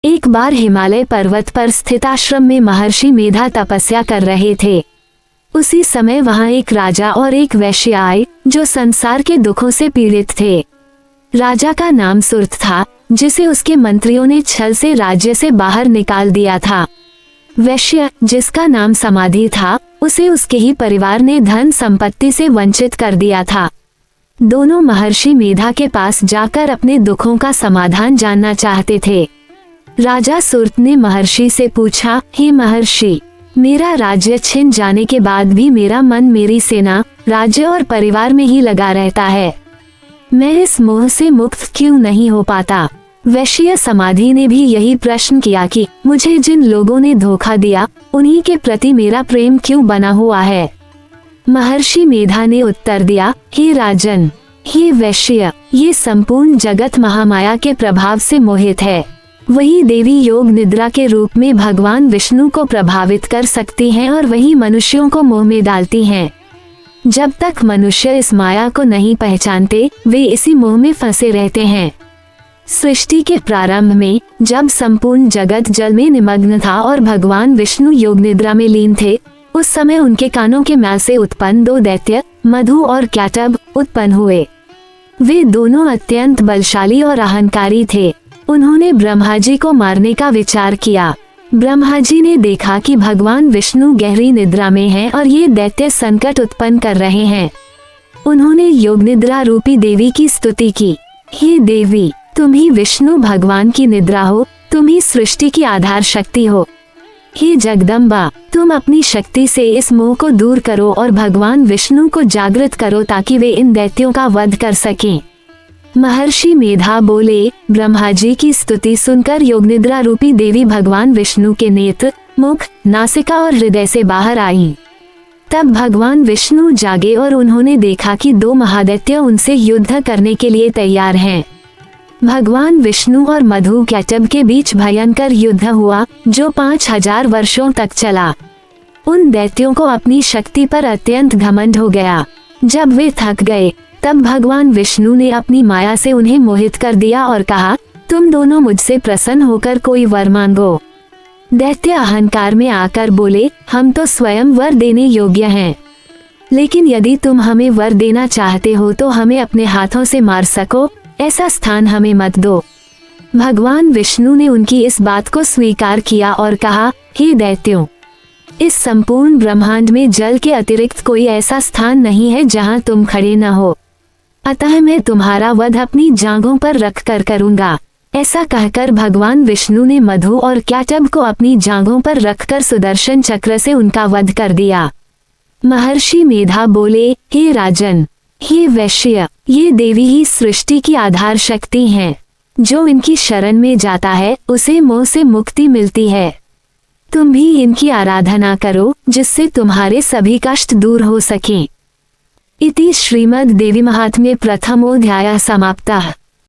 एक बार हिमालय पर्वत पर स्थित आश्रम में महर्षि मेधा तपस्या कर रहे थे। उसी समय वहां एक राजा और एक वैश्य आए जो संसार के दुखों से पीड़ित थे। राजा का नाम सुरथ था, जिसे उसके मंत्रियों ने छल से राज्य से बाहर निकाल दिया था। वैश्य, जिसका नाम समाधि था, उसे उसके ही परिवार ने धन संपत्ति से वंचित कर दिया था। दोनों महर्षि मेधा के पास जाकर अपने दुखों का समाधान जानना चाहते थे। राजा सुरथ ने महर्षि से पूछा, हे महर्षि, मेरा राज्य छिन जाने के बाद भी मेरा मन मेरी सेना, राज्य और परिवार में ही लगा रहता है। मैं इस मोह से मुक्त क्यों नहीं हो पाता? वैश्य समाधि ने भी यही प्रश्न किया कि मुझे जिन लोगों ने धोखा दिया, उन्हीं के प्रति मेरा प्रेम क्यों बना हुआ है? महर्षि मेधा ने उत्तर दिया, हे राजन, हे वैश्य, ये संपूर्ण जगत महामाया के प्रभाव से मोहित है। वही देवी योग निद्रा के रूप में भगवान विष्णु को प्रभावित कर सकती हैं और वही मनुष्यों को मोह में डालती हैं। जब तक मनुष्य इस माया को नहीं पहचानते, वे इसी मोह में फंसे रहते हैं। सृष्टि के प्रारंभ में जब संपूर्ण जगत जल में निमग्न था और भगवान विष्णु योग निद्रा में लीन थे, उस समय उनके कानों के मैल से उत्पन्न दो दैत्य मधु और कैटब उत्पन्न हुए। वे दोनों अत्यंत बलशाली और अहंकारी थे। उन्होंने ब्रह्मा जी को मारने का विचार किया। ब्रह्मा जी ने देखा कि भगवान विष्णु गहरी निद्रा में हैं और ये दैत्य संकट उत्पन्न कर रहे हैं। उन्होंने योग निद्रा रूपी देवी की स्तुति की, हे देवी, तुम ही विष्णु भगवान की निद्रा हो, तुम ही सृष्टि की आधार शक्ति हो। हे जगदम्बा, तुम अपनी शक्ति से इस मोह को दूर करो और भगवान विष्णु को जागृत करो ताकि वे इन दैत्यों का वध कर सकें। महर्षि मेधा बोले, ब्रह्मा जी की स्तुति सुनकर योगनिद्रा रूपी देवी भगवान विष्णु के नेत्र, मुख, नासिका और हृदय से बाहर आईं। तब भगवान विष्णु जागे और उन्होंने देखा कि दो महादैत्य उनसे युद्ध करने के लिए तैयार हैं। भगवान विष्णु और मधु कैटब के बीच भयंकर युद्ध हुआ जो 5000 वर्षों तक चला। उन दैत्यों को अपनी शक्ति पर अत्यंत घमंड हो गया। जब वे थक गए, तब भगवान विष्णु ने अपनी माया से उन्हें मोहित कर दिया और कहा, तुम दोनों मुझसे प्रसन्न होकर कोई वर मांगो। दैत्य अहंकार में आकर बोले, हम तो स्वयं वर देने योग्य हैं, लेकिन यदि तुम हमें वर देना चाहते हो तो हमें अपने हाथों से मार सको, ऐसा स्थान हमें मत दो। भगवान विष्णु ने उनकी इस बात को स्वीकार किया और कहा, हे दैत्यों, इस संपूर्ण ब्रह्मांड में जल के अतिरिक्त कोई ऐसा स्थान नहीं है जहां तुम खड़े न हो, अतः मैं तुम्हारा वध अपनी जांघों पर रख कर करूंगा। ऐसा कहकर भगवान विष्णु ने मधु और कैटब को अपनी जांघों पर रखकर सुदर्शन चक्र से उनका वध कर दिया। महर्षि मेधा बोले, हे राजन, हे वैश्य, ये देवी ही सृष्टि की आधार शक्ति हैं। जो इनकी शरण में जाता है उसे मोह से मुक्ति मिलती है। तुम भी इनकी आराधना करो जिससे तुम्हारे सभी कष्ट दूर हो सकें। इति श्रीमद् देवी महात्म्ये प्रथमोऽध्यायः समाप्तः।